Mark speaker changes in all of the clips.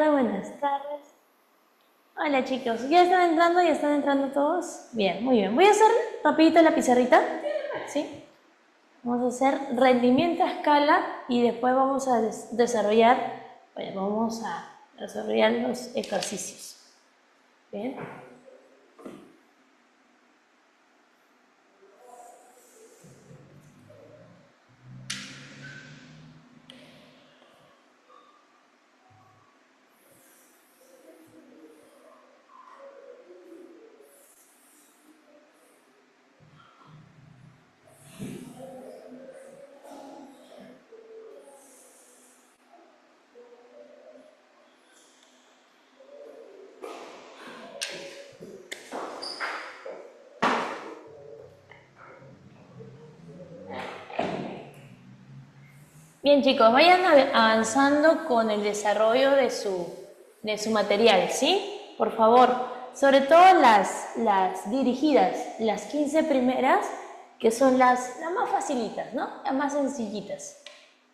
Speaker 1: tardes, buenas tardes. Hola chicos, ¿ya están entrando? ¿Ya están entrando todos? Bien, muy bien. Voy a hacer rapidito la pizarrita. ¿Sí? Vamos a hacer rendimiento a escala y después vamos a desarrollar los ejercicios. Bien. Bien chicos, vayan avanzando con el desarrollo de su material, ¿sí? Por favor, sobre todo las dirigidas, las 15 primeras, que son las más facilitas, ¿no? Las más sencillitas,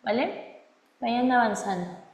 Speaker 1: ¿vale? Vayan avanzando.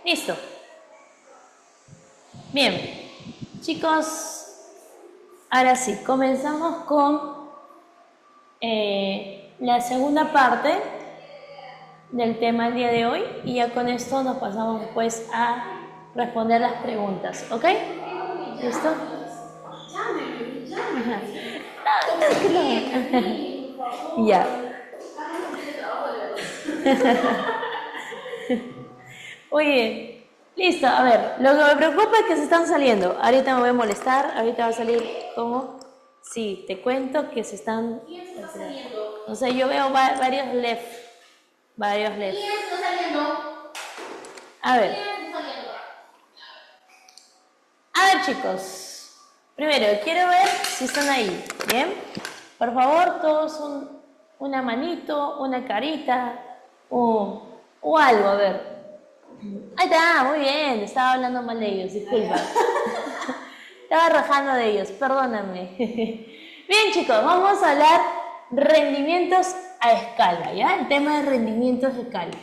Speaker 1: Listo. Bien, chicos, ahora sí, comenzamos con la segunda parte del tema del día de hoy y ya con esto nos pasamos después a responder las preguntas, ¿ok? ¿Listo? Ya. Muy bien. Listo, a ver, lo que me preocupa es que se están saliendo. Ahorita me voy a molestar, ahorita va a salir como... Sí, te cuento que se están... O sea, yo veo varios left. Varios left.
Speaker 2: ¿Quién está saliendo?
Speaker 1: A ver.
Speaker 2: ¿Quién está saliendo?
Speaker 1: A ver, chicos. Primero, quiero ver si están ahí. ¿Bien? Por favor, todos una manito, una carita o algo, a ver. Ahí está, muy bien. Estaba hablando mal de ellos, disculpa. Estaba rajando de ellos, perdóname. Bien, chicos, vamos a hablar rendimientos a escala, ¿ya? El tema de rendimientos a escala.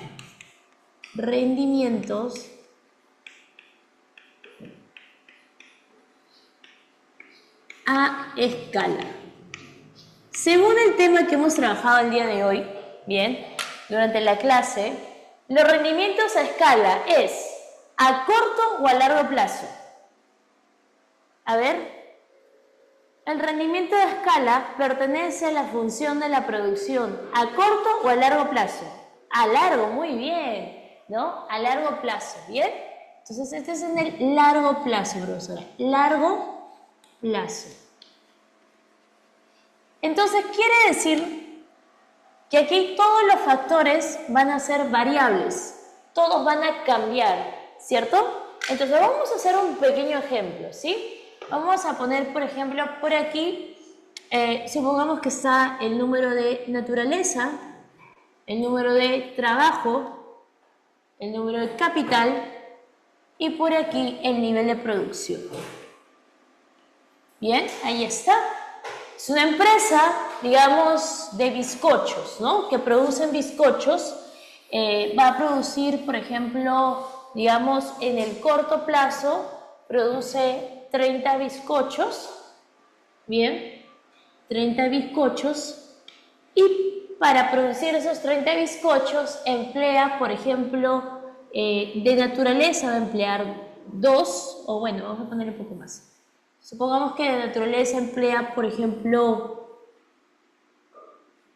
Speaker 1: Rendimientos a escala. Según el tema que hemos trabajado el día de hoy, bien, durante la clase, los rendimientos a escala es a corto o a largo plazo. A ver, el rendimiento de escala pertenece a la función de la producción, ¿a corto o a largo plazo? A largo, muy bien, ¿no? A largo plazo, ¿bien? Entonces, este es en el largo plazo, profesora. Largo plazo. Entonces, quiere decir que aquí todos los factores van a ser variables, todos van a cambiar, ¿cierto? Entonces, vamos a hacer un pequeño ejemplo, ¿sí? Vamos a poner, por ejemplo, por aquí, supongamos que está el número de naturaleza, el número de trabajo, el número de capital y por aquí el nivel de producción. Bien, ahí está. Es una empresa, digamos, de bizcochos, ¿no? Que producen bizcochos. Va a producir, por ejemplo, digamos, en el corto plazo, produce 30 bizcochos. Bien, 30 bizcochos. Y para producir esos 30 bizcochos emplea, por ejemplo, de naturaleza va a emplear 2, o bueno, vamos a poner un poco más. Supongamos que de naturaleza emplea, por ejemplo,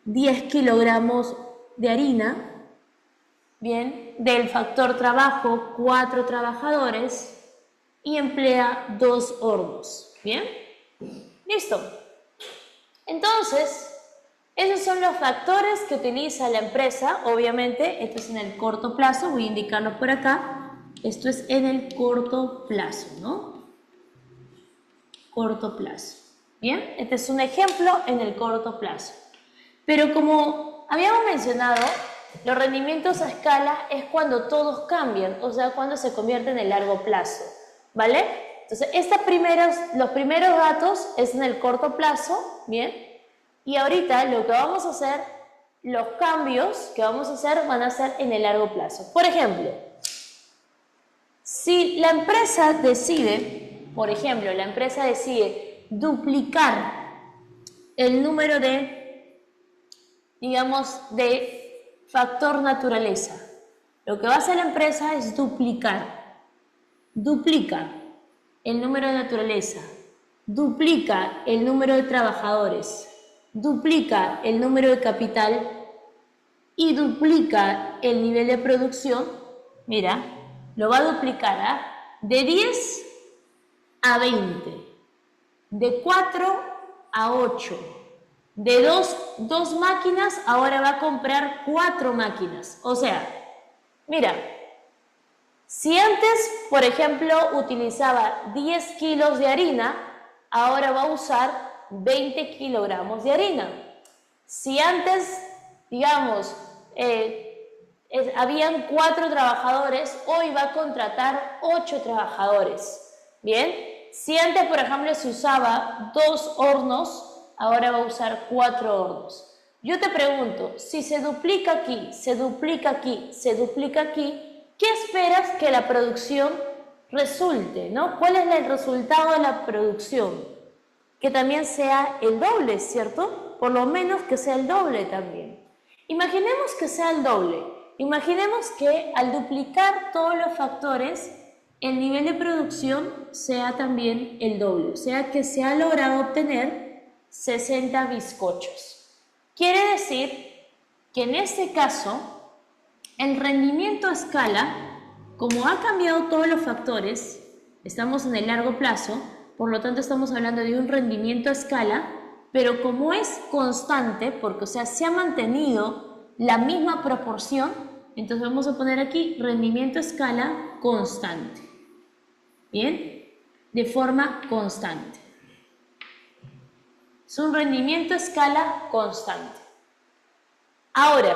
Speaker 1: 10 kilogramos de harina, bien, del factor trabajo, 4 trabajadores, y emplea 2 hornos, bien, listo. Entonces, esos son los factores que utiliza la empresa, obviamente, esto es en el corto plazo, voy a indicarlo por acá, esto es en el corto plazo, ¿no? Corto plazo. Bien, este es un ejemplo en el corto plazo. Pero como habíamos mencionado, los rendimientos a escala es cuando todos cambian, o sea, cuando se convierten en largo plazo, ¿vale? Entonces, los primeros datos es en el corto plazo, ¿bien? Y ahorita lo que vamos a hacer, los cambios que vamos a hacer van a ser en el largo plazo. Por ejemplo, si la empresa decide... Por ejemplo, la empresa decide duplicar el número de, digamos, de factor naturaleza. Lo que va a hacer la empresa es duplica el número de naturaleza, duplica el número de trabajadores, duplica el número de capital y duplica el nivel de producción. Mira, lo va a duplicar, ¿ah? De 10 a 20, de 4 a 8, de dos máquinas, ahora va a comprar 4 máquinas. O sea, mira, si antes, por ejemplo, utilizaba 10 kilos de harina, ahora va a usar 20 kilogramos de harina. Si antes, digamos, habían 4 trabajadores, hoy va a contratar 8 trabajadores. Bien, si antes, por ejemplo, se usaba 2 hornos, ahora va a usar 4 hornos. Yo te pregunto, si se duplica aquí, se duplica aquí, se duplica aquí, ¿qué esperas que la producción resulte, ¿no? ¿Cuál es el resultado de la producción? Que también sea el doble, ¿cierto? Por lo menos que sea el doble también. Imaginemos que sea el doble. Imaginemos que al duplicar todos los factores, el nivel de producción sea también el doble, o sea que se ha logrado obtener 60 bizcochos. Quiere decir que en este caso, el rendimiento a escala, como ha cambiado todos los factores, estamos en el largo plazo, por lo tanto estamos hablando de un rendimiento a escala, pero como es constante, porque o sea, se ha mantenido la misma proporción, entonces vamos a poner aquí rendimiento a escala constante. ¿Bien? De forma constante. Es un rendimiento a escala constante. Ahora,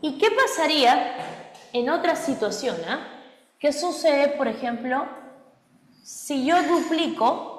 Speaker 1: ¿y qué pasaría en otra situación? ¿Qué sucede, por ejemplo, si yo duplico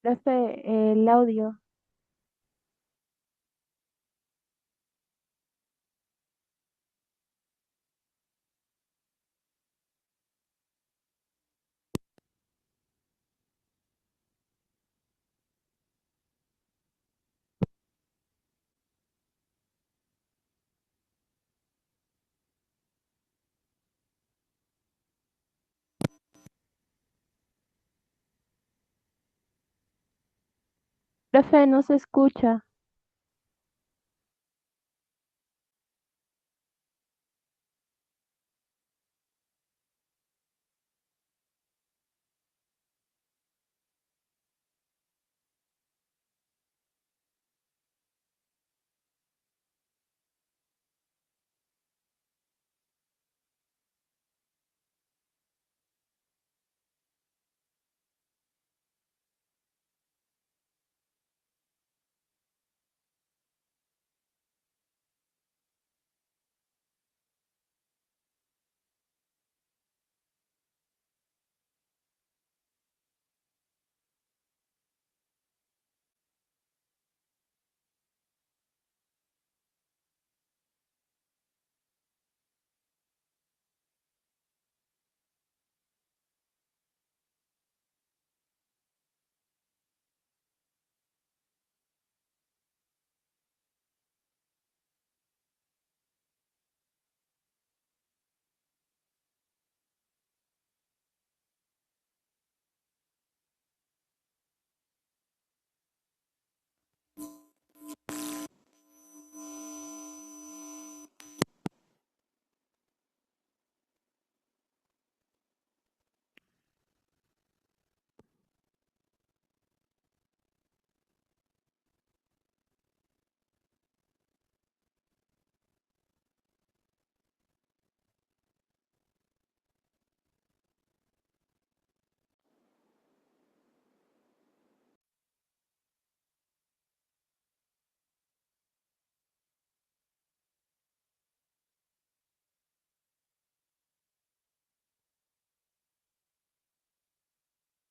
Speaker 2: Profe, el audio. Profe, no se escucha.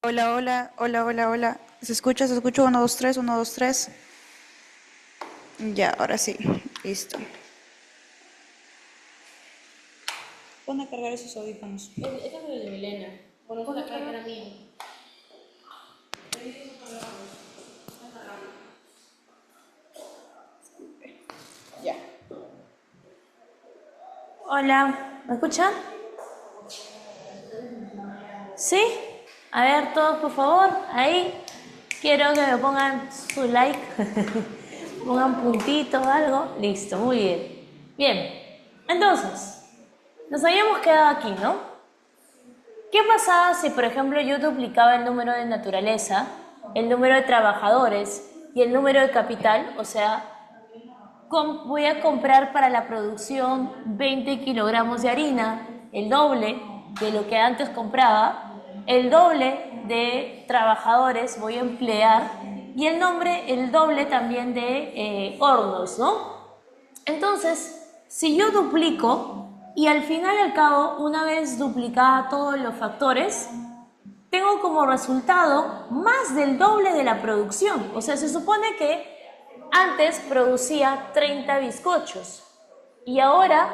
Speaker 3: Hola, hola, hola, hola, hola. ¿Se escucha? ¿Se escucha? Uno, dos, tres, uno, dos, tres. Ya, ahora sí. Listo. Pon a cargar esos audífonos.
Speaker 1: Esta es de Milena. Bueno, esta acá era mía.
Speaker 3: Ya.
Speaker 1: Hola, ¿me escuchan? ¿Sí? A ver, todos por favor, ahí. Quiero que me pongan su like, pongan puntito o algo. Listo, muy bien. Bien, entonces, nos habíamos quedado aquí, ¿no? ¿Qué pasaba si, por ejemplo, yo duplicaba el número de naturaleza, el número de trabajadores y el número de capital? O sea, voy a comprar para la producción 20 kilogramos de harina, el doble de lo que antes compraba, el doble de trabajadores voy a emplear y el doble también de hornos, ¿no? Entonces, si yo duplico y al final y al cabo, una vez duplicada todos los factores, tengo como resultado más del doble de la producción. O sea, se supone que antes producía 30 bizcochos y ahora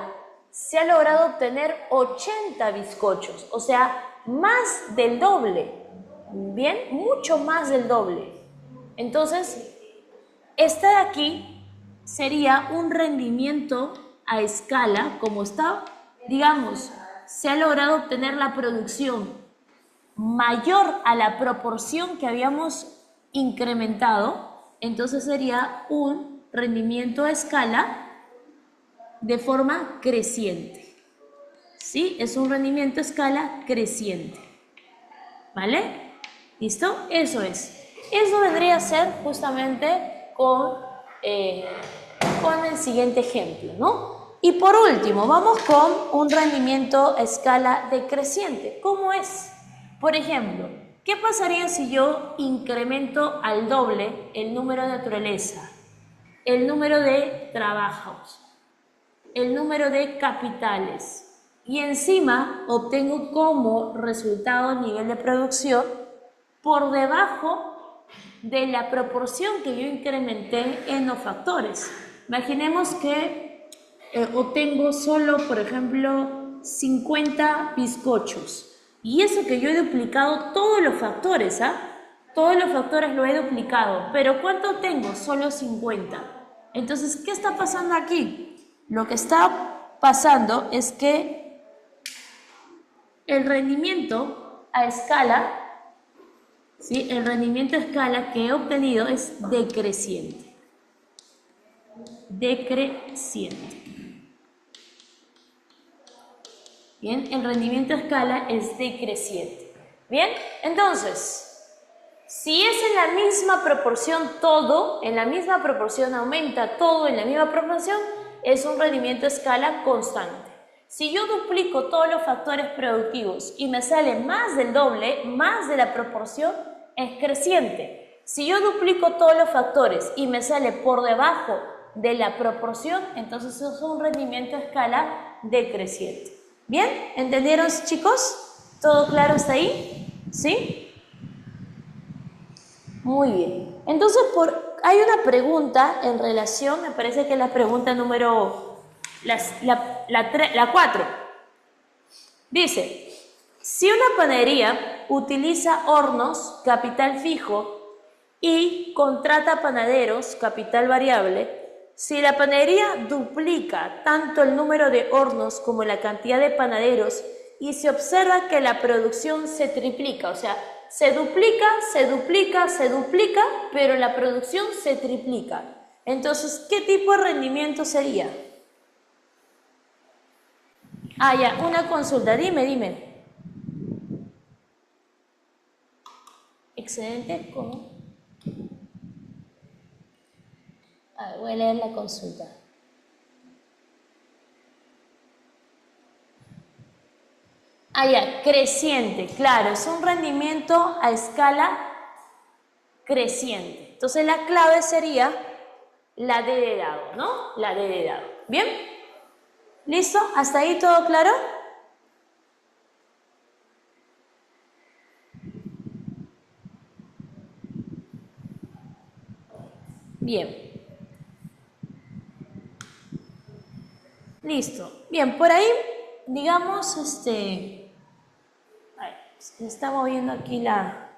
Speaker 1: se ha logrado obtener 80 bizcochos, o sea, más del doble. Bien, mucho más del doble. Entonces, este de aquí sería un rendimiento a escala, como está, digamos, se ha logrado obtener la producción mayor a la proporción que habíamos incrementado, entonces sería un rendimiento a escala de forma creciente. ¿Sí? Es un rendimiento a escala creciente. ¿Vale? ¿Listo? Eso es. Eso vendría a ser justamente con el siguiente ejemplo, ¿no? Y por último, vamos con un rendimiento a escala decreciente. ¿Cómo es? Por ejemplo, ¿qué pasaría si yo incremento al doble el número de naturaleza, el número de trabajos, el número de capitales y encima obtengo como resultado el nivel de producción por debajo de la proporción que yo incrementé en los factores? Imaginemos que obtengo solo, por ejemplo, 50 bizcochos y eso que yo he duplicado todos los factores, ¿ah? Todos los factores lo he duplicado, pero ¿cuánto tengo? Solo 50. Entonces, ¿qué está pasando aquí? Lo que está pasando es que el rendimiento a escala, ¿sí? El rendimiento a escala que he obtenido es decreciente. Decreciente. Bien, el rendimiento a escala es decreciente. Bien, entonces, si es en la misma proporción todo, en la misma proporción aumenta todo en la misma proporción, es un rendimiento a escala constante. Si yo duplico todos los factores productivos y me sale más del doble, más de la proporción, es creciente. Si yo duplico todos los factores y me sale por debajo de la proporción, entonces es un rendimiento a escala decreciente. ¿Bien? ¿Entendieron, chicos? ¿Todo claro hasta ahí? ¿Sí? Muy bien. Entonces, hay una pregunta en relación, me parece que es la pregunta número, la 4. Dice, si una panadería utiliza hornos, capital fijo, y contrata panaderos, capital variable, si la panadería duplica tanto el número de hornos como la cantidad de panaderos y se observa que la producción se triplica, o sea, se duplica, se duplica, se duplica, pero la producción se triplica. Entonces, ¿qué tipo de rendimiento sería? Ah, ya, una consulta, dime. Excedente, ¿cómo? A ver, voy a leer la consulta. Ah, ya, creciente, claro, es un rendimiento a escala creciente. Entonces la clave sería la D de dado, ¿no? La D de dado. ¿Bien? ¿Listo? ¿Hasta ahí todo claro? Bien. Listo. Bien, por ahí, digamos, a ver, se está moviendo aquí la...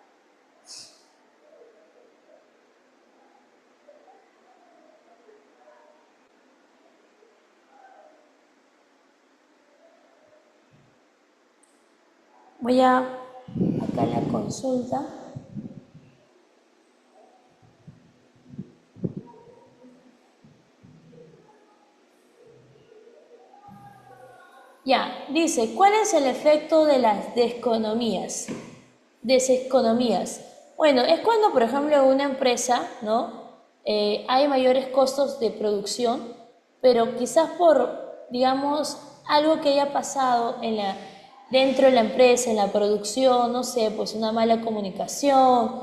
Speaker 1: Voy a acá la consulta. Ya, dice, ¿cuál es el efecto de las deseconomías? Deseconomías. Bueno, es cuando, por ejemplo, una empresa, ¿no? Hay mayores costos de producción, pero quizás por, digamos, algo que haya pasado dentro de la empresa, en la producción, no sé, pues una mala comunicación,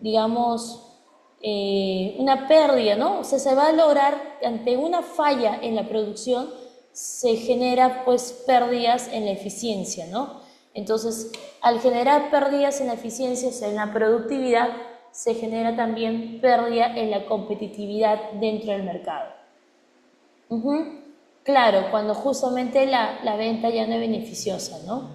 Speaker 1: digamos, una pérdida, ¿no? O sea, se va a lograr, ante una falla en la producción, se genera pues pérdidas en la eficiencia, ¿no? Entonces, al generar pérdidas en la eficiencia, o sea, en la productividad, se genera también pérdida en la competitividad dentro del mercado. Claro, cuando justamente la venta ya no es beneficiosa, ¿no?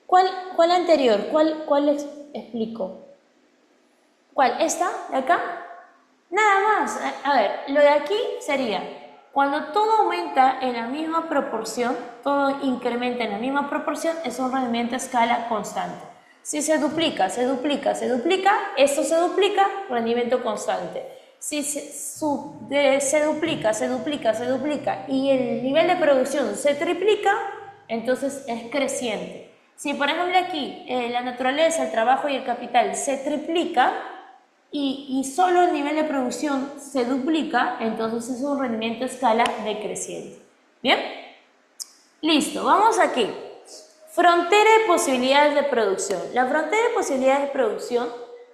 Speaker 1: ¿Cuál anterior? ¿Cuál explico? ¿Cuál? ¿Esta de acá? Nada más. A ver, lo de aquí sería, cuando todo aumenta en la misma proporción, todo incrementa en la misma proporción, es un rendimiento a escala constante. Si se duplica, se duplica, se duplica, esto se duplica, rendimiento constante. Si se duplica, se duplica, se duplica y el nivel de producción se triplica, entonces es creciente. Si por ejemplo aquí la naturaleza, el trabajo y el capital se triplica, y solo el nivel de producción se duplica, entonces es un rendimiento a escala decreciente. ¿Bien? Listo, vamos aquí. Frontera de posibilidades de producción. La frontera de posibilidades de producción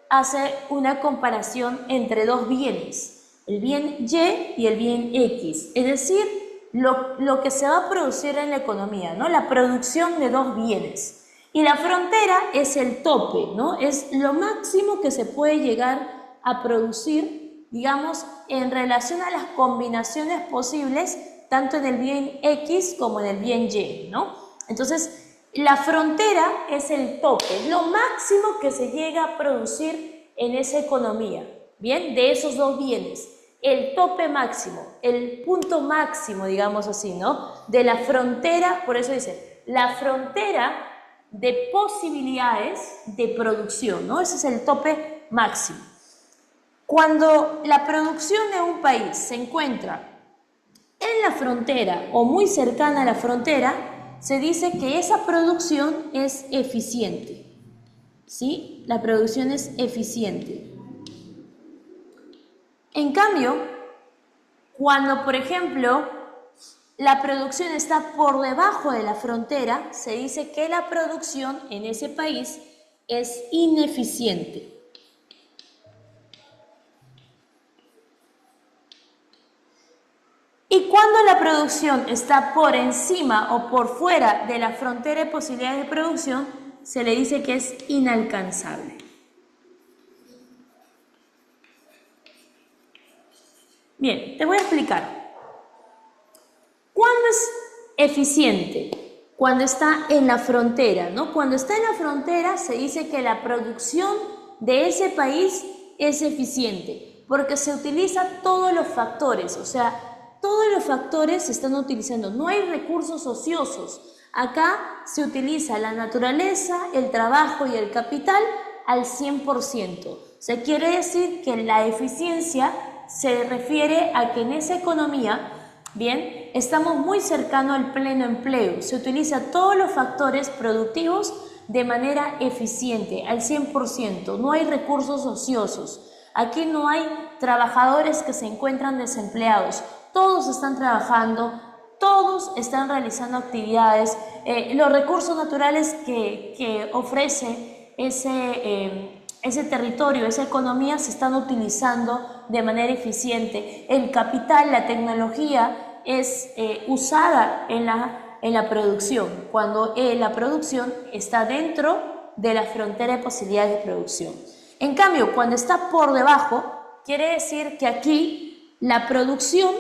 Speaker 1: hace una comparación entre dos bienes, el bien Y y el bien X, es decir, lo que se va a producir en la economía, ¿no? La producción de dos bienes. Y la frontera es el tope, ¿no? Es lo máximo que se puede llegar a producir, digamos, en relación a las combinaciones posibles, tanto en el bien X como en el bien Y, ¿no? Entonces, la frontera es el tope, es lo máximo que se llega a producir en esa economía, ¿bien? De esos dos bienes. El tope máximo, el punto máximo, digamos así, ¿no? De la frontera, por eso dice, la frontera de posibilidades de producción, ¿no? Ese es el tope máximo. Cuando la producción de un país se encuentra en la frontera o muy cercana a la frontera, se dice que esa producción es eficiente, ¿sí? La producción es eficiente. En cambio, cuando, por ejemplo, la producción está por debajo de la frontera, se dice que la producción en ese país es ineficiente. Y cuando la producción está por encima o por fuera de la frontera de posibilidades de producción, se le dice que es inalcanzable. Bien, te voy a explicar. ¿Cuándo es eficiente? Cuando está en la frontera, ¿no? Cuando está en la frontera se dice que la producción de ese país es eficiente, porque se utiliza todos los factores, o sea, todos los factores se están utilizando, no hay recursos ociosos. Acá se utiliza la naturaleza, el trabajo y el capital al 100%. O sea, quiere decir que la eficiencia se refiere a que en esa economía, bien, estamos muy cercanos al pleno empleo. Se utiliza todos los factores productivos de manera eficiente, al 100%. No hay recursos ociosos. Aquí no hay trabajadores que se encuentran desempleados. Todos están trabajando, todos están realizando actividades. Los recursos naturales que ofrece ese territorio, esa economía, se están utilizando de manera eficiente. El capital, la tecnología es usada en la producción, cuando la producción está dentro de la frontera de posibilidades de producción. En cambio, cuando está por debajo, quiere decir que aquí la producción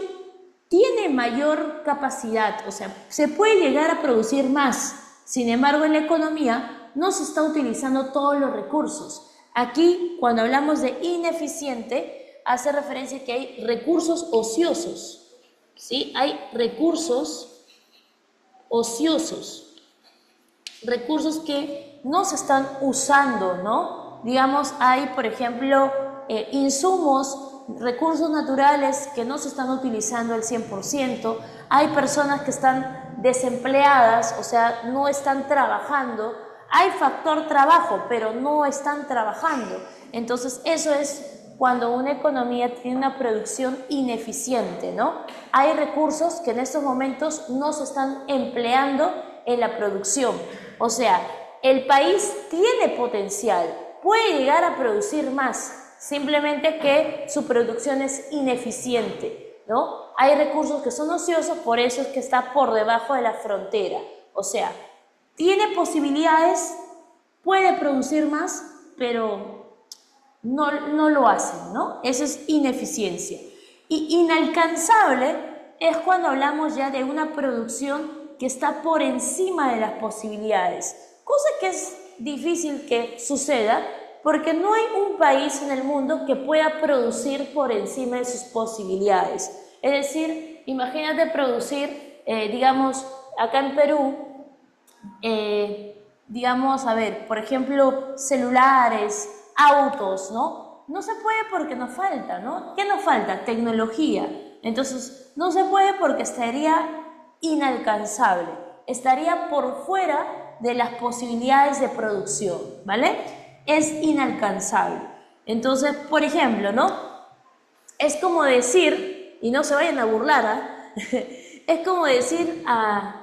Speaker 1: tiene mayor capacidad, o sea, se puede llegar a producir más. Sin embargo, en la economía no se está utilizando todos los recursos. Aquí, cuando hablamos de ineficiente, hace referencia a que hay recursos ociosos, ¿sí? Hay recursos ociosos, recursos que no se están usando, ¿no? Digamos, hay, por ejemplo, insumos, recursos naturales que no se están utilizando al 100%, hay personas que están desempleadas, o sea, no están trabajando, hay factor trabajo, pero no están trabajando. Entonces, eso es cuando una economía tiene una producción ineficiente, ¿no? Hay recursos que en estos momentos no se están empleando en la producción. O sea, el país tiene potencial, puede llegar a producir más, simplemente que su producción es ineficiente, ¿no? Hay recursos que son ociosos, por eso es que está por debajo de la frontera. O sea, tiene posibilidades, puede producir más, pero no lo hacen, ¿no? Eso es ineficiencia. Y inalcanzable es cuando hablamos ya de una producción que está por encima de las posibilidades, cosa que es difícil que suceda porque no hay un país en el mundo que pueda producir por encima de sus posibilidades. Es decir, imagínate producir, digamos, acá en Perú, digamos, a ver, por ejemplo, celulares, autos, ¿no? No se puede porque nos falta, ¿no? ¿Qué nos falta? Tecnología. Entonces, no se puede porque estaría inalcanzable, estaría por fuera de las posibilidades de producción, ¿vale? Es inalcanzable. Entonces, por ejemplo, ¿no? Es como decir, y no se vayan a burlar, ¿ah? Es como decir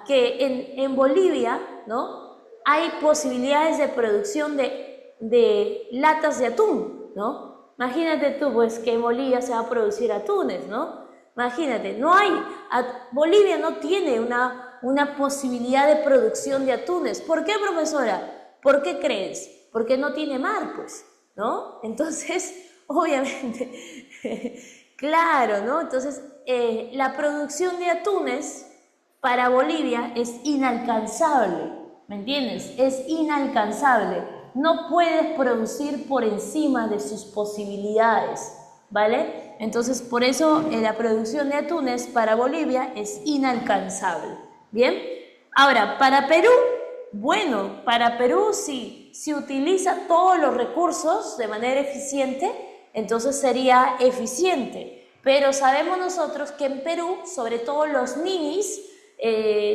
Speaker 1: que en Bolivia, ¿no? Hay posibilidades de producción de latas de atún, ¿no? Imagínate tú, pues, que en Bolivia se va a producir atunes, ¿no? Imagínate, no hay, Bolivia no tiene una posibilidad de producción de atunes. ¿Por qué, profesora? ¿Por qué crees? Porque no tiene mar, pues, ¿no? Entonces, obviamente, claro, ¿no? Entonces, la producción de atunes para Bolivia es inalcanzable, ¿me entiendes? Es inalcanzable. No puedes producir por encima de sus posibilidades, ¿vale? Entonces, por eso la producción de atunes para Bolivia es inalcanzable, ¿bien? Ahora, para Perú, bueno, para Perú si utiliza todos los recursos de manera eficiente, entonces sería eficiente. Pero sabemos nosotros que en Perú, sobre todo los ninis,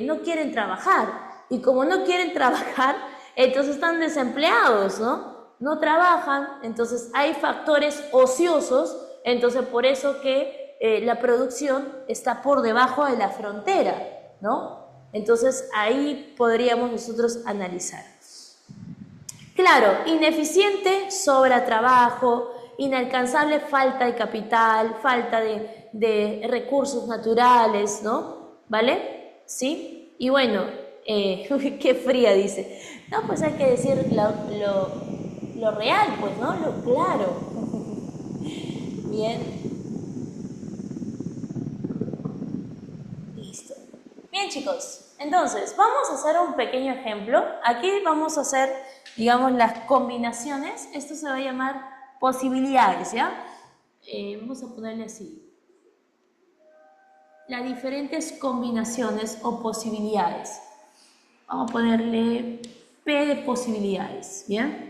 Speaker 1: no quieren trabajar. Y como no quieren trabajar, entonces están desempleados, ¿no? No trabajan, entonces hay factores ociosos, entonces por eso que la producción está por debajo de la frontera, ¿no? Entonces ahí podríamos nosotros analizar. Claro, ineficiente, sobra trabajo, inalcanzable, falta de capital, falta de recursos naturales, ¿no? ¿Vale? ¿Sí? Y bueno, qué fría dice. No, pues hay que decir lo real, pues, ¿no? Lo claro. Bien. Listo. Bien, chicos. Entonces, vamos a hacer un pequeño ejemplo. Aquí vamos a hacer, digamos, las combinaciones. Esto se va a llamar posibilidades, ¿ya? Vamos a ponerle así. Las diferentes combinaciones o posibilidades. Vamos a ponerle P de posibilidades, ¿bien?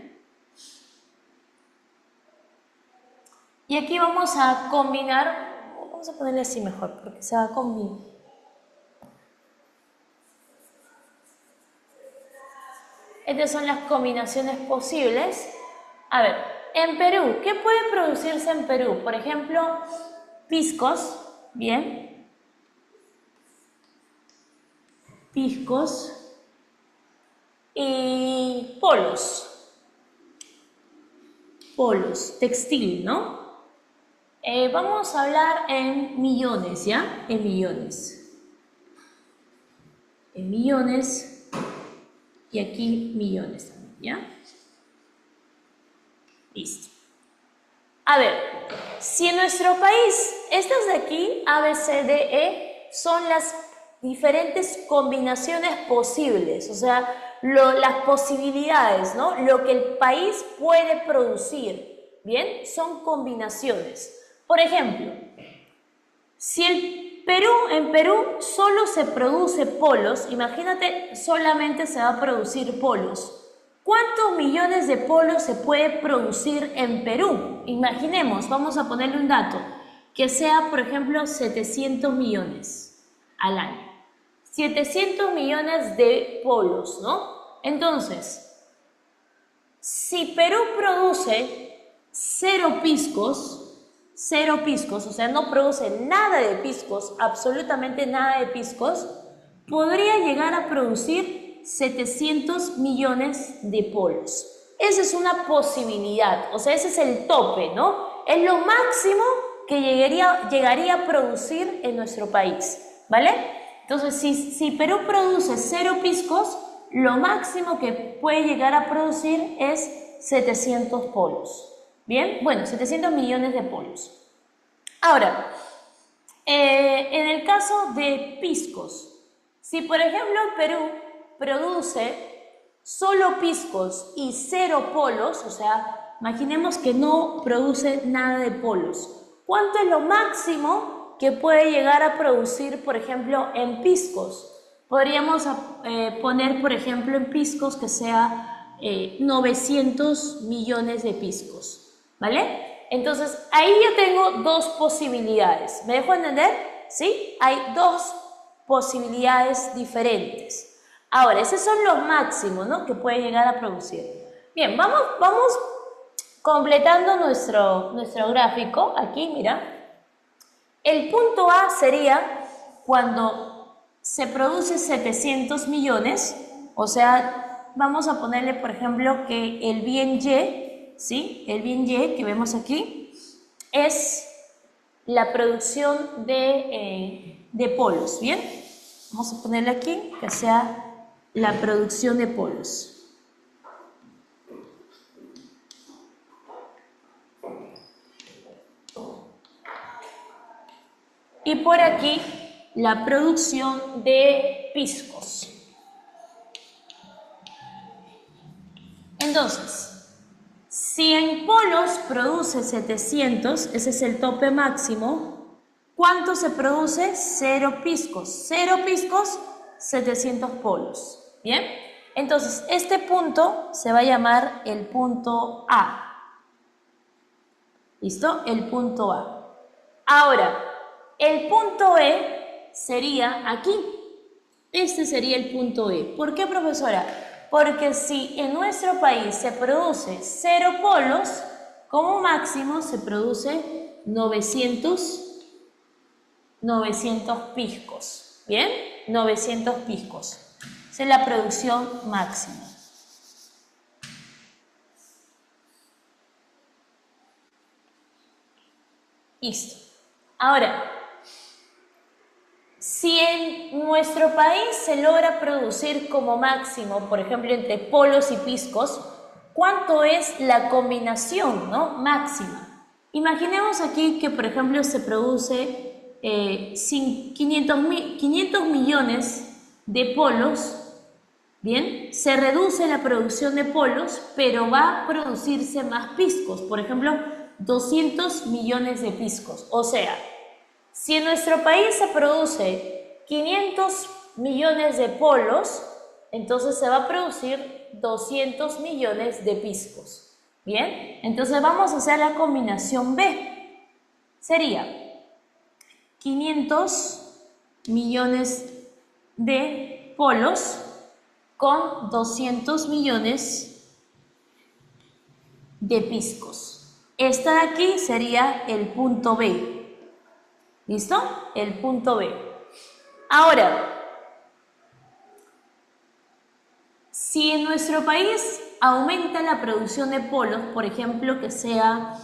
Speaker 1: Y aquí vamos a combinar, vamos a ponerle así mejor, porque se va a combinar. Estas son las combinaciones posibles. A ver, en Perú, ¿qué puede producirse en Perú? Por ejemplo, piscos, ¿bien? Piscos y polos. Polos, textil, ¿no? Vamos a hablar en millones, ¿ya? En millones. En millones y aquí millones también, ¿ya? Listo. A ver, si en nuestro país, estas de aquí, A, B, C, D, E, son las diferentes combinaciones posibles, o sea, las posibilidades, ¿no? Lo que el país puede producir, ¿bien? Son combinaciones. Por ejemplo, si el En Perú solo se produce polos, imagínate, solamente se va a producir polos. ¿Cuántos millones de polos se puede producir en Perú? Imaginemos, vamos a ponerle un dato, que sea, por ejemplo, 700 millones al año. 700 millones de polos, ¿no? Entonces, si Perú produce cero piscos, o sea, no produce nada de piscos, absolutamente nada de piscos, podría llegar a producir 700 millones de polos. Esa es una posibilidad, o sea, ese es el tope, ¿no? Es lo máximo que llegaría a producir en nuestro país, ¿vale? Entonces, si Perú produce cero piscos, lo máximo que puede llegar a producir es 700 polos. ¿Bien? Bueno, 700 millones de polos. Ahora, en el caso de piscos, si por ejemplo Perú produce solo piscos y cero polos, o sea, imaginemos que no produce nada de polos, ¿cuánto es lo máximo que puede llegar a producir, por ejemplo, en piscos? Podríamos poner, por ejemplo, en piscos que sea 900 millones de piscos, ¿vale? Entonces, ahí yo tengo dos posibilidades. ¿Me dejo entender? ¿Sí? Hay dos posibilidades diferentes. Ahora, esos son los máximos, ¿no?, que puede llegar a producir. Bien, vamos completando nuestro gráfico. Aquí, mira. El punto A sería cuando se produce 700 millones, o sea, vamos a ponerle, por ejemplo, que el bien Y, ¿sí? El bien Y que vemos aquí es la producción de polos, ¿bien? Vamos a ponerle aquí que sea la producción de polos. Y por aquí la producción de piscos. Entonces, si en polos produce 700, ese es el tope máximo, ¿cuánto se produce? Cero piscos. Cero piscos, 700 polos. ¿Bien? Entonces, este punto se va a llamar el punto A. ¿Listo? El punto A. Ahora, el punto E sería aquí. Este sería el punto E. ¿Por qué, profesora? Porque si en nuestro país se produce cero polos, como máximo se produce 900 piscos. ¿Bien? 900 piscos. Esa es la producción máxima. Listo. Ahora, si en nuestro país se logra producir como máximo, por ejemplo, entre polos y piscos, ¿cuánto es la combinación, ¿no?, máxima? Imaginemos aquí que, por ejemplo, se produce 500 millones de polos, ¿bien? Se reduce la producción de polos, pero va a producirse más piscos, por ejemplo, 200 millones de piscos, o sea, si en nuestro país se produce 500 millones de polos, entonces se va a producir 200 millones de piscos. ¿Bien? Entonces vamos a hacer la combinación B. Sería 500 millones de polos con 200 millones de piscos. Esta de aquí sería el punto B. ¿Listo? El punto B. Ahora, si en nuestro país aumenta la producción de polos, por ejemplo, que sea,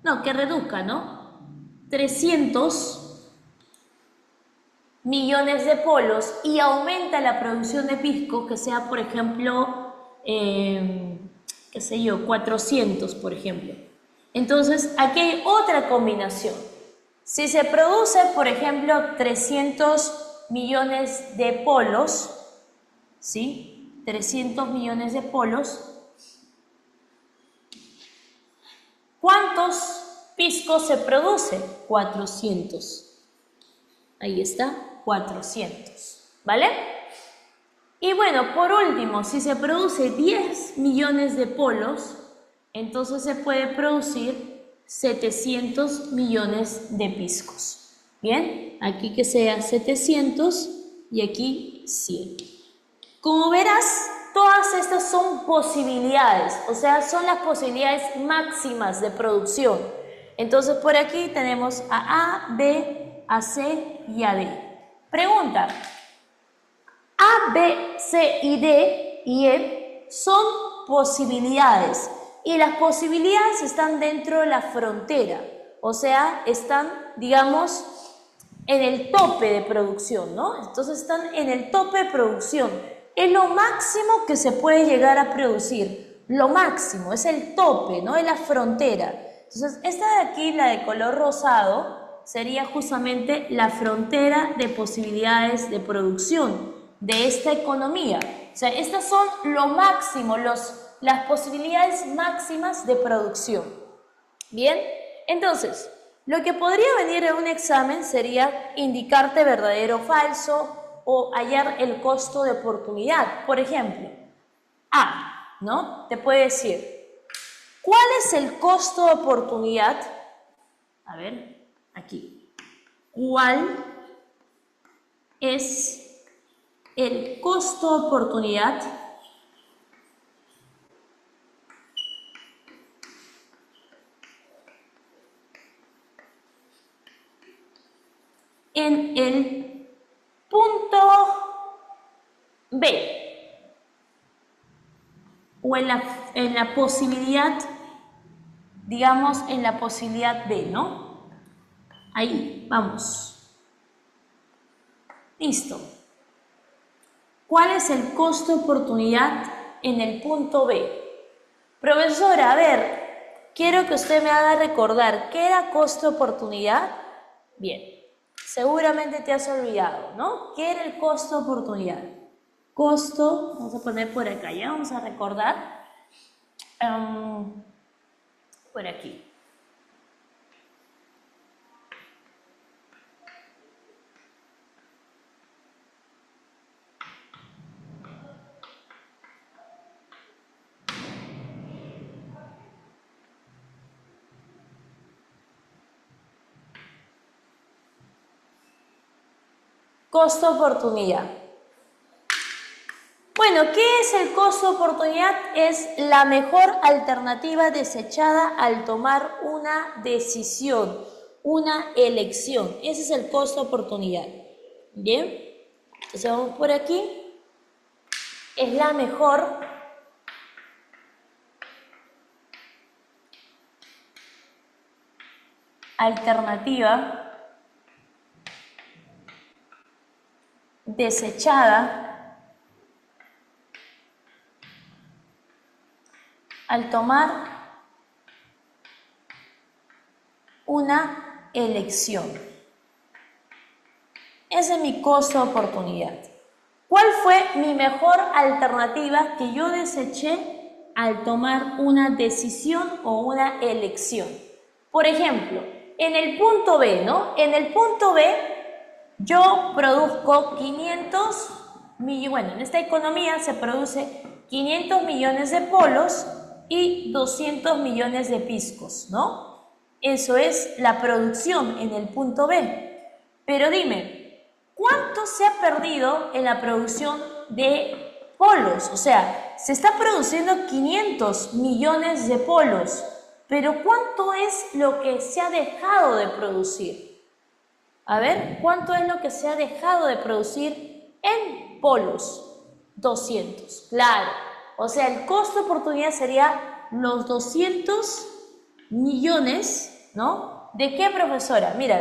Speaker 1: no, que reduzca, ¿no?, 300 millones de polos y aumenta la producción de pisco, que sea, por ejemplo, qué sé yo, 400, por ejemplo. Entonces, aquí hay otra combinación. Si se produce, por ejemplo, 300 millones de polos, ¿sí? 300 millones de polos, ¿cuántos piscos se produce? 400. Ahí está, 400, ¿vale? Y bueno, por último, si se produce 10 millones de polos, entonces se puede producir 700 millones de piscos. Bien, aquí que sea 700 y aquí 100. Como verás, todas estas son posibilidades, o sea, son las posibilidades máximas de producción. Entonces, por aquí tenemos a A, B, a C y a D. Pregunta: A, B, C y D y E son posibilidades y las posibilidades están dentro de la frontera, o sea, están, digamos, en el tope de producción, ¿no? Entonces están en el tope de producción, es lo máximo que se puede llegar a producir, lo máximo, es el tope, ¿no? Es la frontera. Entonces esta de aquí, la de color rosado, sería justamente la frontera de posibilidades de producción de esta economía. O sea, estas son lo máximo, las posibilidades máximas de producción. Bien, entonces, lo que podría venir en un examen sería indicarte verdadero o falso o hallar el costo de oportunidad. Por ejemplo, A, ¿no? Te puede decir, ¿cuál es el costo de oportunidad? A ver, aquí. ¿Cuál es el costo de oportunidad en el punto B o en la posibilidad, digamos, en la posibilidad B, ¿no? Ahí, vamos. Listo. ¿Cuál es el costo de oportunidad en el punto B? Profesora, a ver, quiero que usted me haga recordar, ¿qué era costo de oportunidad? Bien, seguramente te has olvidado, ¿no? ¿Qué era el costo de oportunidad? Costo, vamos a poner por acá, ya vamos a recordar. Por aquí. Costo oportunidad. Bueno, ¿qué es el costo oportunidad? Es la mejor alternativa desechada al tomar una decisión, una elección. Ese es el costo oportunidad. Bien, entonces vamos por aquí. Es la mejor alternativa desechada al tomar una elección. Ese es mi costo de oportunidad. ¿Cuál fue mi mejor alternativa que yo deseché al tomar una decisión o una elección? Por ejemplo, en el punto B, ¿no? En el punto B yo produzco 500 millones, bueno, en esta economía se produce 500 millones de polos y 200 millones de piscos, ¿no? Eso es la producción en el punto B. Pero dime, ¿cuánto se ha perdido en la producción de polos? O sea, se está produciendo 500 millones de polos, pero ¿cuánto es lo que se ha dejado de producir? A ver, ¿cuánto es lo que se ha dejado de producir en polos? 200, claro. O sea, el costo de oportunidad sería los 200 millones, ¿no? ¿De qué, profesora? Mira,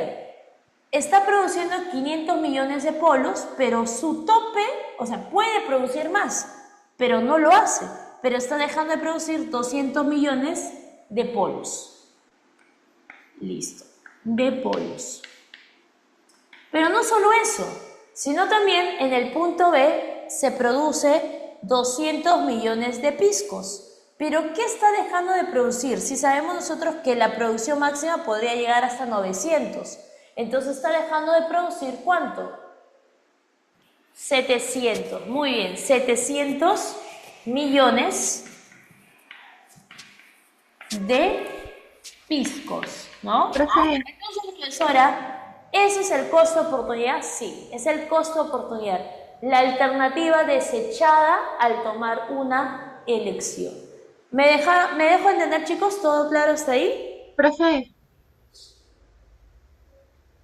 Speaker 1: está produciendo 500 millones de polos, pero su tope, o sea, puede producir más, pero no lo hace. Pero está dejando de producir 200 millones de polos. Listo, de polos. Pero no solo eso, sino también en el punto B se produce 200 millones de piscos. ¿Pero qué está dejando de producir? Si sabemos nosotros que la producción máxima podría llegar hasta 900. Entonces está dejando de producir ¿cuánto? 700, muy bien, 700 millones de piscos, ¿no?
Speaker 3: Profe,
Speaker 1: Entonces, profesora, ¿ese es el costo de oportunidad? Sí, es el costo de oportunidad. La alternativa desechada al tomar una elección. ¿Me dejo entender, chicos? ¿Todo claro hasta ahí?
Speaker 4: Profe,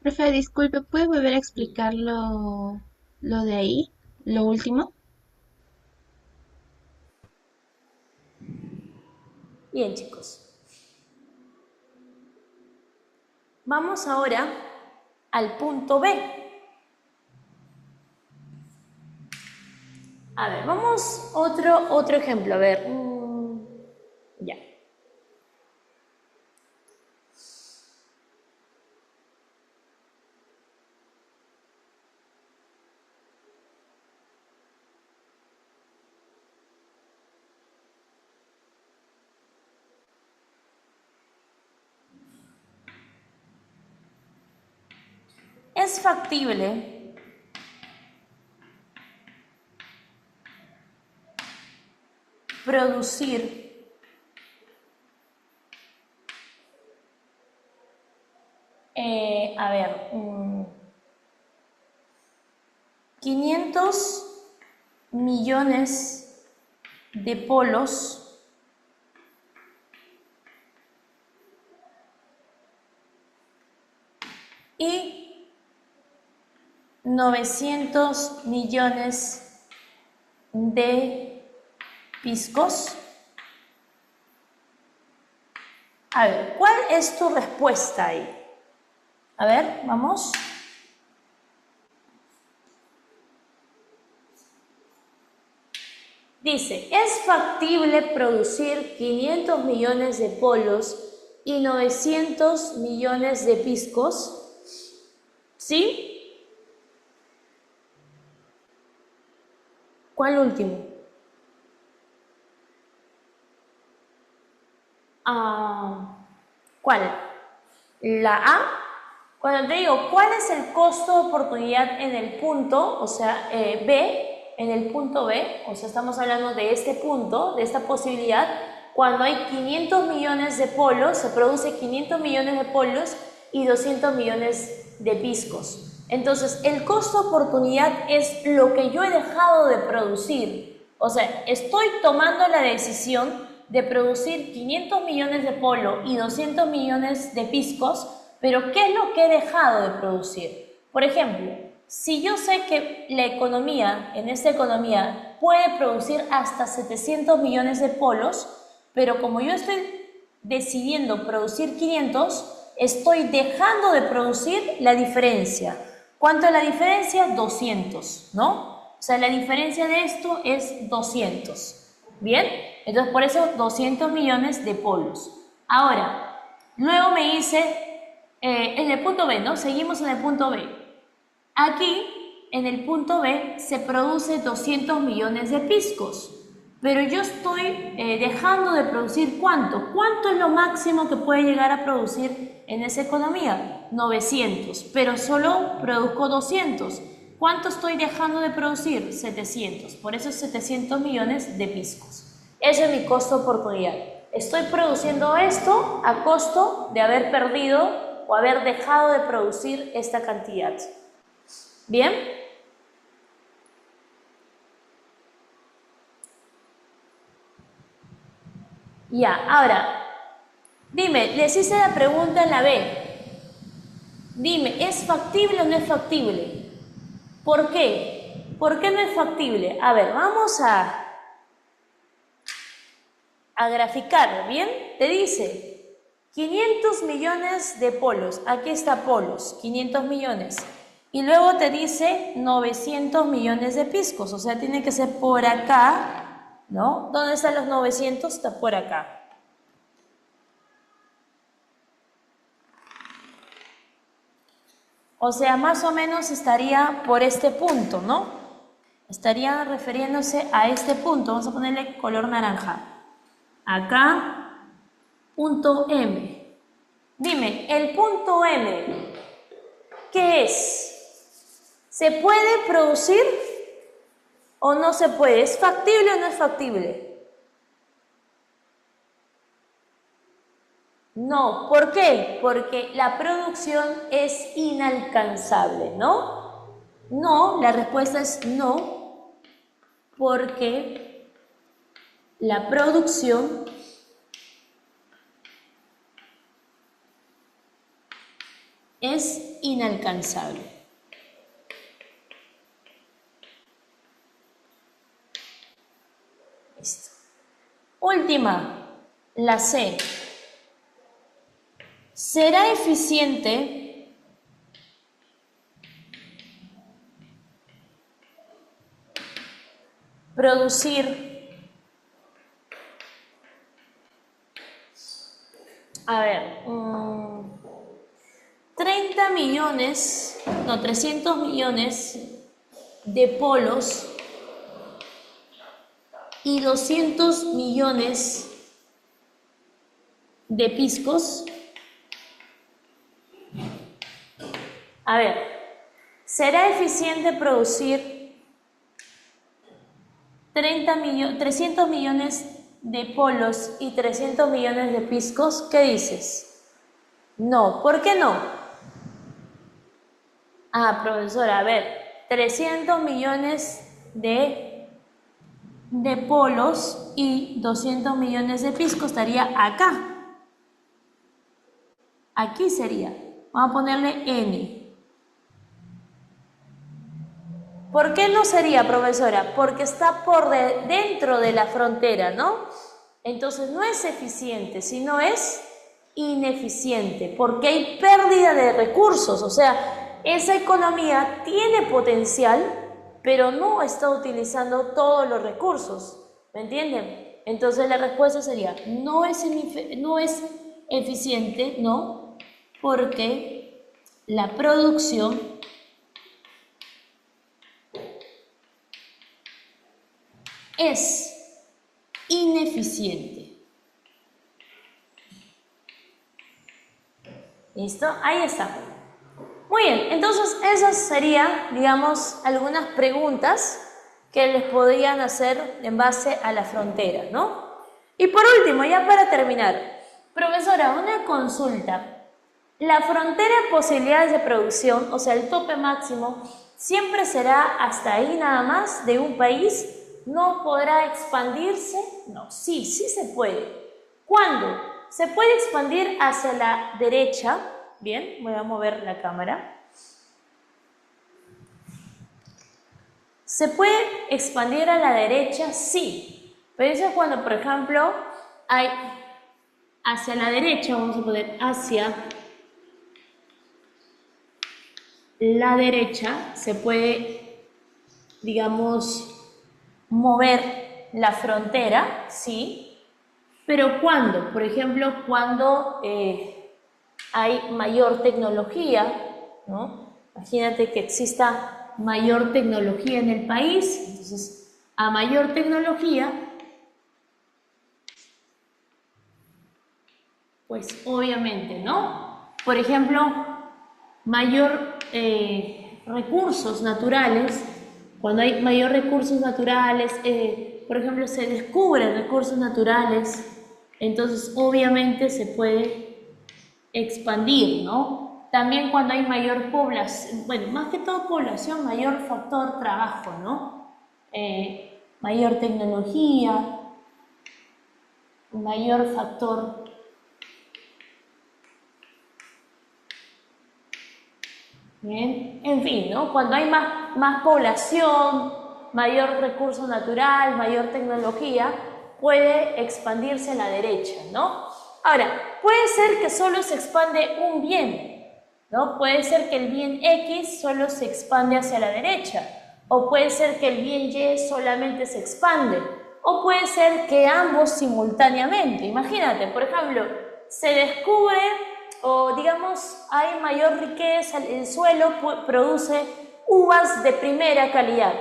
Speaker 4: profe, disculpe, ¿puede volver a explicar lo de ahí? Lo último.
Speaker 1: Bien, chicos. Vamos ahora al punto B. A ver, vamos otro ejemplo. A ver, ya. Es factible producir a ver, 500 millones de polos y 900 millones de piscos. A ver, ¿cuál es tu respuesta ahí? A ver, vamos. Dice, ¿es factible producir 500 millones de polos y 900 millones de piscos? ¿Sí? ¿Cuál último? ¿Cuál? La A. Cuando te digo, ¿cuál es el costo de oportunidad en el punto, o sea, B, en el punto B, o sea, estamos hablando de este punto, de esta posibilidad, cuando hay 500 millones de polos, se produce 500 millones de polos y 200 millones de piscos. Entonces, el costo de oportunidad es lo que yo he dejado de producir. O sea, estoy tomando la decisión de producir 500 millones de polo y 200 millones de piscos, pero ¿qué es lo que he dejado de producir? Por ejemplo, si yo sé que la economía, en esta economía, puede producir hasta 700 millones de polos, pero como yo estoy decidiendo producir 500, estoy dejando de producir la diferencia. ¿Cuánto es la diferencia? 200, ¿no? O sea, la diferencia de esto es 200. ¿Bien? Entonces, por eso 200 millones de polos. Ahora, luego me dice, en el punto B, ¿no? Seguimos en el punto B. Aquí, en el punto B, se produce 200 millones de piscos. Pero yo estoy dejando de producir ¿cuánto? ¿Cuánto es lo máximo que puede llegar a producir en esa economía? 900, pero solo produzco 200. ¿Cuánto estoy dejando de producir? 700. Por eso es 700 millones de piscos. Ese es mi costo de oportunidad. Estoy produciendo esto a costo de haber perdido o haber dejado de producir esta cantidad. ¿Bien? Ya, ahora, dime, les hice la pregunta en la B. Dime, ¿es factible o no es factible? ¿Por qué? ¿Por qué no es factible? A ver, vamos a graficar, ¿bien? Te dice 500 millones de polos. Aquí está polos, 500 millones. Y luego te dice 900 millones de piscos. O sea, tiene que ser por acá, ¿no? ¿Dónde están los 900? Está por acá. O sea, más o menos estaría por este punto, ¿no? Estaría refiriéndose a este punto. Vamos a ponerle color naranja. Acá, punto M. Dime, el punto M ¿qué es? ¿Se puede producir o no se puede? ¿Es factible o no es factible? No, ¿por qué? Porque la producción es inalcanzable, ¿no? No, la respuesta es no, porque la producción es inalcanzable. Listo. Última, la C. ¿Será eficiente producir, 30 millones, no, 300 millones de polos y 200 millones de piscos? A ver, ¿será eficiente producir 300 millones de polos y 300 millones de piscos? ¿Qué dices? No, ¿por qué no? Ah, profesora, a ver, 300 millones de polos y 200 millones de piscos estaría acá. Aquí sería. Vamos a ponerle N. ¿Por qué no sería, profesora? Porque está por dentro de la frontera, ¿no? Entonces no es eficiente, sino es ineficiente, porque hay pérdida de recursos, o sea, esa economía tiene potencial, pero no está utilizando todos los recursos, ¿me entienden? Entonces la respuesta sería, no es eficiente, ¿no? Porque la producción es ineficiente. ¿Listo? Ahí está. Muy bien, entonces esas serían, digamos, algunas preguntas que les podrían hacer en base a la frontera, ¿no? Y por último, ya para terminar, profesora, una consulta. La frontera de posibilidades de producción, o sea, el tope máximo, ¿siempre será hasta ahí nada más de un país? ¿No podrá expandirse? No, sí se puede. ¿Cuándo? Se puede expandir hacia la derecha. Bien, voy a mover la cámara. ¿Se puede expandir a la derecha? Sí. Pero eso es cuando, por ejemplo, hay hacia la derecha, vamos a poner hacia la derecha, se puede, digamos, mover la frontera, ¿sí? Pero ¿cuándo? Por ejemplo, cuando hay mayor tecnología, ¿no? Imagínate que exista mayor tecnología en el país, entonces a mayor tecnología, pues obviamente, ¿no? Por ejemplo, mayor recursos naturales, cuando hay mayor recursos naturales, por ejemplo, se descubren recursos naturales, entonces obviamente se puede expandir, ¿no? También cuando hay mayor población, bueno, más que todo población, mayor factor trabajo, ¿no? Mayor tecnología, mayor factor bien, en fin, ¿no? Cuando hay más población, mayor recurso natural, mayor tecnología, puede expandirse a la derecha, ¿no? Ahora, puede ser que solo se expande un bien, ¿no? Puede ser que el bien X solo se expande hacia la derecha, o puede ser que el bien Y solamente se expande, o puede ser que ambos simultáneamente. Imagínate, por ejemplo, se descubre o digamos hay mayor riqueza, el suelo produce uvas de primera calidad.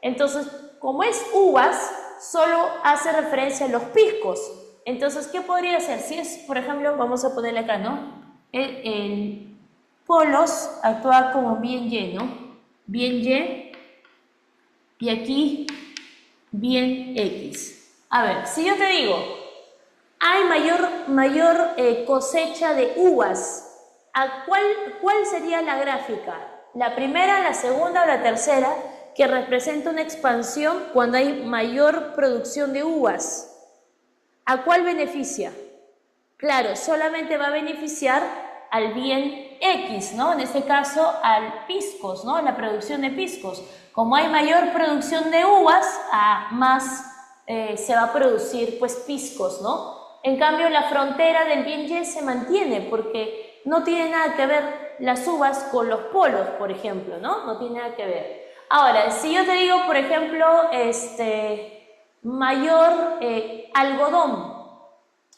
Speaker 1: Entonces, como es uvas, solo hace referencia a los piscos. Entonces, ¿qué podría ser? Si es, por ejemplo, vamos a ponerle acá, ¿no? polos actúa como bien lleno, bien Y, y aquí bien X. A ver, si yo te digo, hay mayor cosecha de uvas, ¿cuál sería la gráfica? ¿La primera, la segunda o la tercera que representa una expansión cuando hay mayor producción de uvas? ¿A cuál beneficia? Claro, solamente va a beneficiar al bien X, ¿no? En este caso al piscos, ¿no? La producción de piscos. Como hay mayor producción de uvas, más se va a producir pues piscos, ¿no? En cambio, la frontera del bien Y se mantiene porque no tiene nada que ver las uvas con los polos, por ejemplo, ¿no? No tiene nada que ver. Ahora, si yo te digo, por ejemplo, mayor algodón,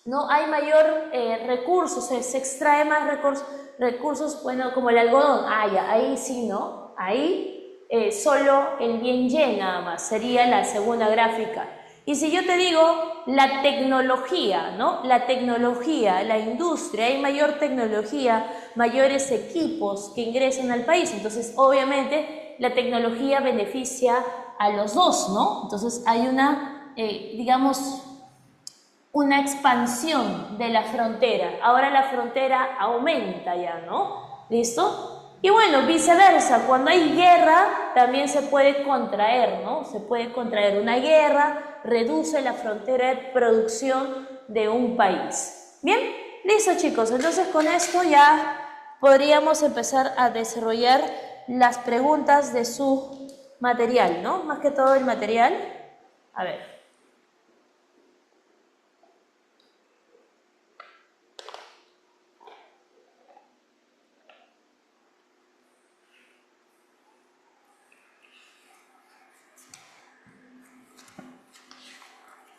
Speaker 1: ¿no? Hay mayor recursos, se extrae más recursos, bueno, como el algodón. Ya, ahí sí, ¿no? Ahí solo el bien Y nada más, sería la segunda gráfica. Y si yo te digo la tecnología, ¿no? La tecnología, la industria, hay mayor tecnología, mayores equipos que ingresan al país, entonces obviamente la tecnología beneficia a los dos, ¿no? Entonces hay una, digamos, una expansión de la frontera. Ahora la frontera aumenta ya, ¿no? ¿Listo? Y bueno, viceversa, cuando hay guerra también se puede contraer, ¿no? Se puede contraer. Una guerra reduce la frontera de producción de un país. ¿Bien? Listo, chicos. Entonces con esto ya podríamos empezar a desarrollar las preguntas de su material, ¿no? Más que todo el material. A ver.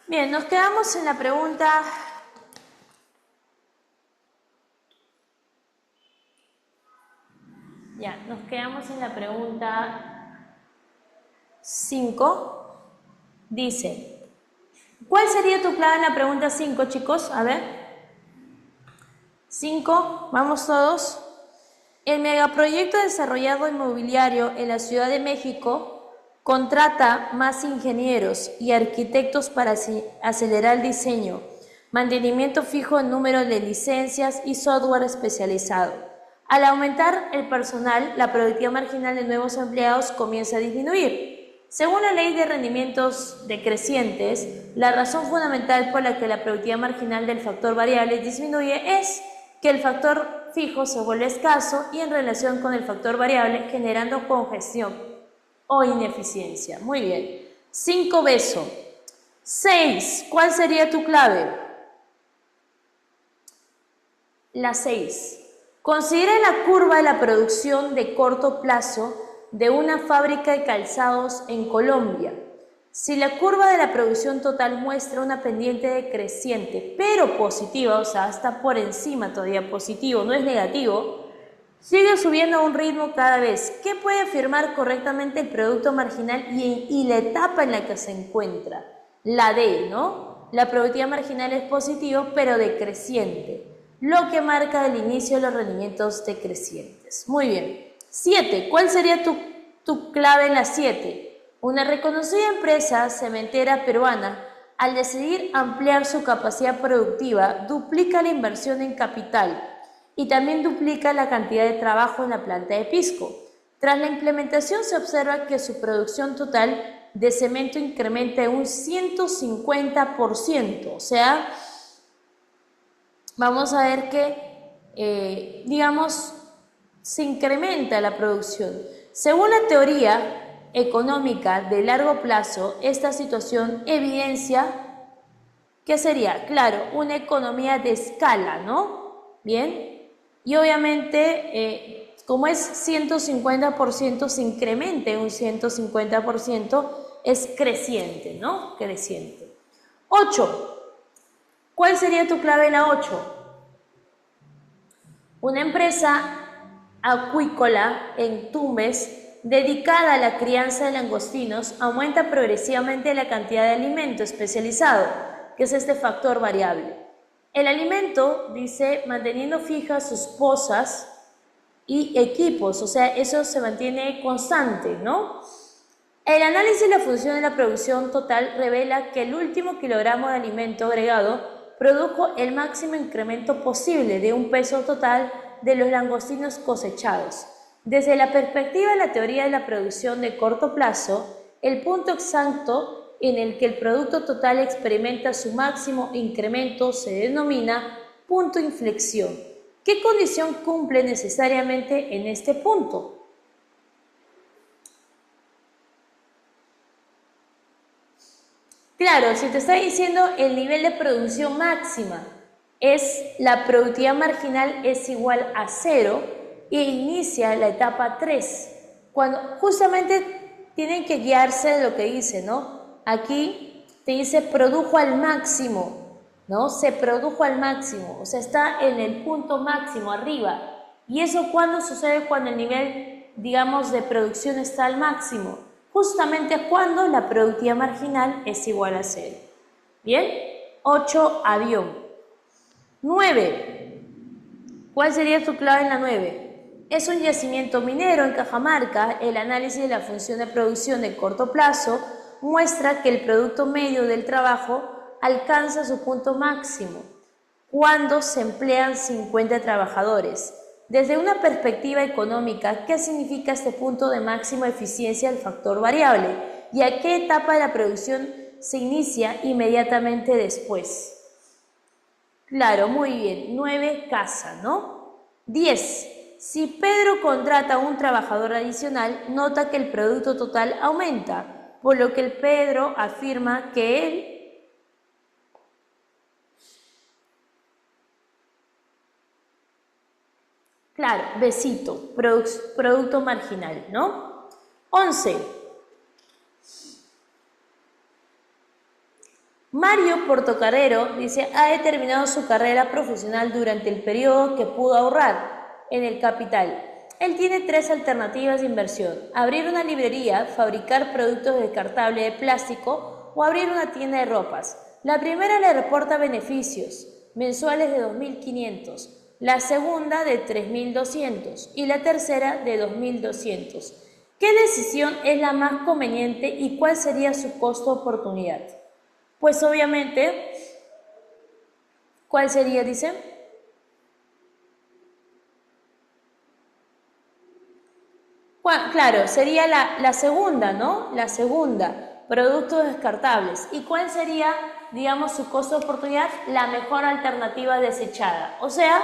Speaker 1: Bien, nos quedamos en la pregunta nos quedamos en la pregunta 5. Dice, ¿cuál sería tu clave en la pregunta 5, chicos? A ver. 5, vamos todos. El megaproyecto desarrollado inmobiliario en la Ciudad de México contrata más ingenieros y arquitectos para acelerar el diseño, mantenimiento fijo en número de licencias y software especializado. Al aumentar el personal, la productividad marginal de nuevos empleados comienza a disminuir. Según la ley de rendimientos decrecientes, la razón fundamental por la que la productividad marginal del factor variable disminuye es que el factor fijo se vuelve escaso y en relación con el factor variable generando congestión o ineficiencia. Muy bien. 5 beso. 6. ¿Cuál sería tu clave? La 6. Considera la curva de la producción de corto plazo de una fábrica de calzados en Colombia. Si la curva de la producción total muestra una pendiente decreciente, pero positiva, o sea, está por encima todavía positivo, no es negativo, sigue subiendo a un ritmo cada vez. ¿Qué puede afirmar correctamente el producto marginal y la etapa en la que se encuentra? La D, ¿no? La productividad marginal es positivo, pero decreciente, lo que marca el inicio de los rendimientos decrecientes. Muy bien. 7. ¿Cuál sería tu clave en la 7? Una reconocida empresa cementera peruana, al decidir ampliar su capacidad productiva, duplica la inversión en capital y también duplica la cantidad de trabajo en la planta de pisco. Tras la implementación se observa que su producción total de cemento incrementa un 150%, o sea, vamos a ver que, digamos, se incrementa la producción. Según la teoría económica de largo plazo, esta situación evidencia que sería, claro, una economía de escala, ¿no? Bien, y obviamente, como es 150%, se incrementa un 150%, es creciente, ¿no? Creciente. 8. ¿Cuál sería tu clave en la 8? Una empresa acuícola en Tumbes dedicada a la crianza de langostinos aumenta progresivamente la cantidad de alimento especializado, que es este factor variable. El alimento, dice, manteniendo fijas sus pozas y equipos, o sea, eso se mantiene constante, ¿no? El análisis de la función de la producción total revela que el último kilogramo de alimento agregado produjo el máximo incremento posible de un peso total de los langostinos cosechados. Desde la perspectiva de la teoría de la producción de corto plazo, el punto exacto en el que el producto total experimenta su máximo incremento se denomina punto de inflexión. ¿Qué condición cumple necesariamente en este punto? Claro, si te está diciendo el nivel de producción máxima es la productividad marginal es igual a 0 e inicia la etapa 3. Cuando justamente tienen que guiarse de lo que dice, ¿no? Aquí te dice produjo al máximo, ¿no? Se produjo al máximo, o sea, está en el punto máximo arriba. ¿Y eso cuándo sucede? Cuando el nivel, digamos, de producción está al máximo. Justamente cuando la productividad marginal es igual a 0. ¿Bien? 8, avión. 9. ¿Cuál sería tu clave en la 9? Es un yacimiento minero en Cajamarca. El análisis de la función de producción de corto plazo muestra que el producto medio del trabajo alcanza su punto máximo cuando se emplean 50 trabajadores. Desde una perspectiva económica, ¿qué significa este punto de máxima eficiencia del factor variable? ¿Y a qué etapa de la producción se inicia inmediatamente después? Claro, muy bien. 9, casa, ¿no? 10. Si Pedro contrata a un trabajador adicional, nota que el producto total aumenta, por lo que el Pedro afirma que él claro, besito, producto marginal, ¿no? 11. Mario Portocarrero dice, ha determinado su carrera profesional durante el periodo que pudo ahorrar en el capital. Él tiene 3 alternativas de inversión: abrir una librería, fabricar productos descartables de plástico o abrir una tienda de ropas. La primera le reporta beneficios mensuales de 2.500, la segunda de 3.200 y la tercera de 2.200. ¿Qué decisión es la más conveniente y cuál sería su costo-oportunidad? Pues obviamente, ¿cuál sería, dice? Claro, sería la segunda, ¿no? La segunda, productos descartables. ¿Y cuál sería, digamos, su costo de oportunidad? La mejor alternativa desechada. O sea,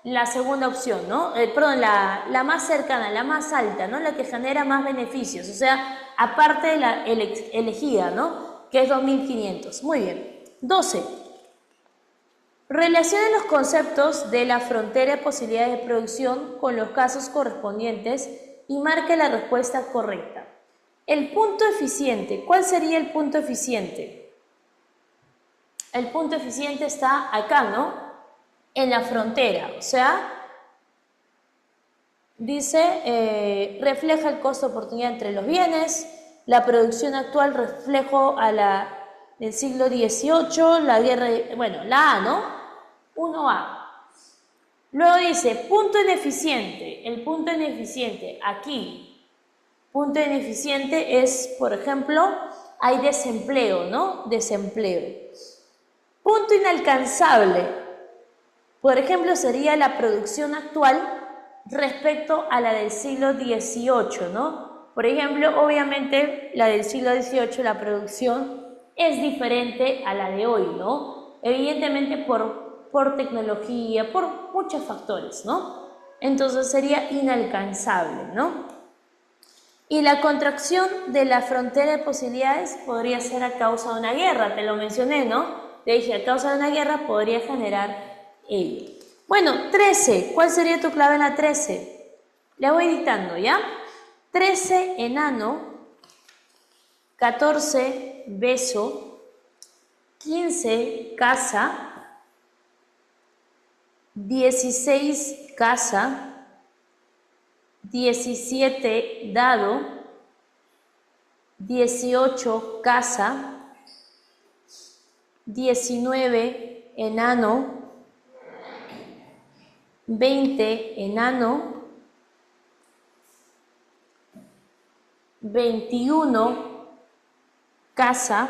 Speaker 1: la segunda opción, ¿no? Perdón, la más cercana, la más alta, ¿no? La que genera más beneficios. O sea, aparte de la elegida, ¿no? Que es 2.500. Muy bien. 12. Relacione los conceptos de la frontera de posibilidades de producción con los casos correspondientes y marque la respuesta correcta. El punto eficiente. ¿Cuál sería el punto eficiente? El punto eficiente está acá, ¿no? En la frontera. O sea, dice, refleja el costo de oportunidad entre los bienes. La producción actual reflejo del siglo XVIII, la guerra, bueno, la A, ¿no? 1A. Luego dice, punto ineficiente. El punto ineficiente, aquí, punto ineficiente es, por ejemplo, hay desempleo, ¿no? Desempleo. Punto inalcanzable, por ejemplo, sería la producción actual respecto a la del siglo XVIII, ¿no? Por ejemplo, obviamente, la del siglo XVIII, la producción es diferente a la de hoy, ¿no? Evidentemente por tecnología, por muchos factores, ¿no? Entonces sería inalcanzable, ¿no? Y la contracción de la frontera de posibilidades podría ser a causa de una guerra, te lo mencioné, ¿no? Te dije, a causa de una guerra podría generar ello. Bueno, 13, ¿cuál sería tu clave en la 13? La voy dictando, ¿ya? 13, enano. 14, beso. 15, casa. 16, casa. 17, dado. 18, casa. 19, enano. 20, enano. 21, casa.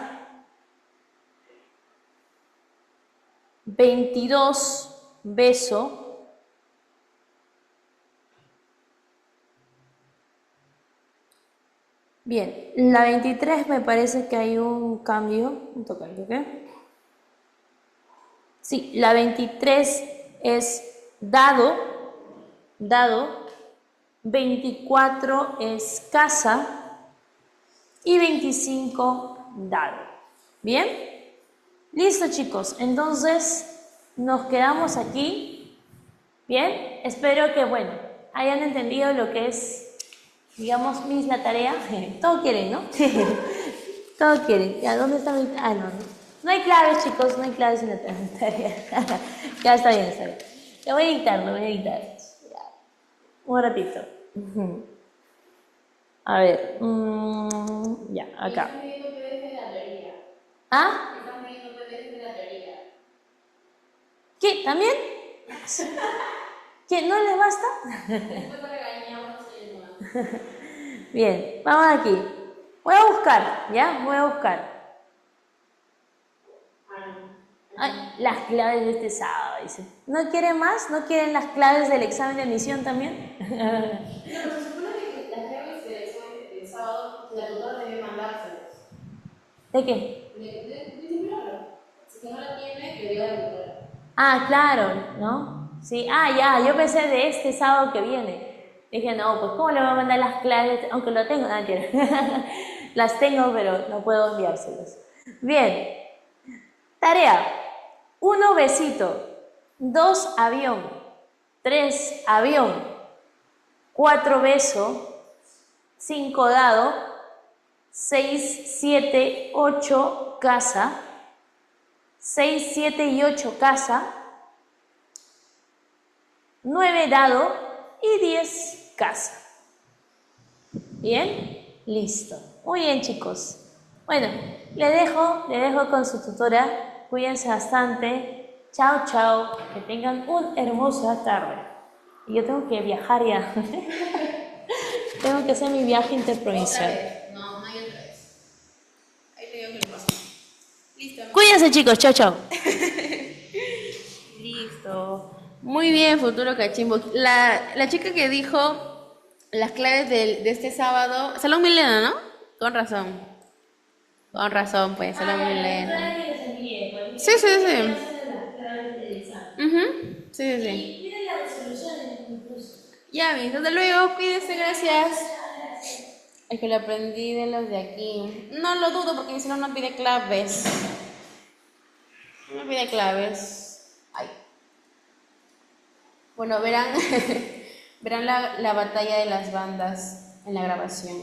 Speaker 1: 22, beso. Bien, la 23 me parece que hay un cambio. Un toque, ¿ok? Sí, la 23 es dado, dado. 24 es casa y 25 dado. ¿Bien? Listo, chicos. Entonces, nos quedamos aquí. ¿Bien? Espero que, bueno, hayan entendido lo que es, digamos, la tarea. Todo quieren, ¿no? Todo quieren. ¿Ya dónde está mi...? Ah, no, no. No hay claves, chicos. No hay claves en la tarea. Ya está bien, está bien. Lo voy a dictar, lo voy a dictar. Ya. Un ratito. A ver. Ya, acá. ¿Ah? ¿Qué? ¿También? ¿Qué? ¿No les basta? Bien, vamos aquí. Voy a buscar, ¿ya? Voy a buscar. Ay, las claves de este sábado, dice. ¿No quieren más? ¿No quieren las claves del examen de admisión también?
Speaker 5: No, pero se supone que las claves del examen del sábado, la tutora debe mandárselas.
Speaker 1: ¿De qué?
Speaker 5: De simularlo. Si que no la tiene, que diga la tutora.
Speaker 1: Ah, claro, ¿no? Sí, ya, yo pensé de este sábado que viene. Dije, no, pues ¿cómo le voy a mandar las claves? Aunque lo tengo, mentira. Las tengo, pero no puedo enviárselas. Bien, tarea. 1, besito. 2, avión. 3, avión. 4, beso. 5, dado. 6, 7, 8, casa. 6, 7 y 8, casa. 9, dado. Y 10, casa. ¿Bien? Listo. Muy bien, chicos. Bueno, le dejo con su tutora. Cuídense bastante. Chao, chao. Que tengan una hermosa tarde. Y yo tengo que viajar ya. Tengo que hacer mi viaje interprovincial.
Speaker 5: No, no hay otra vez. Ahí te digo que lo pasa. Listo, ¿no?
Speaker 1: Cuídense, chicos. Chao, chao.
Speaker 5: Listo. Muy bien, futuro cachimbo. La chica que dijo las claves de este sábado, Salón Milena, ¿no? Con razón. Con razón, pues, Salón Milena. Sí, sí, sí. Sí, sí, sí. Ya, mis, desde luego, cuídense, gracias. Es que lo aprendí de los de aquí. No lo dudo porque si no, no pide claves. No pide claves. Ay. Bueno, verán, verán la batalla de las bandas en la grabación.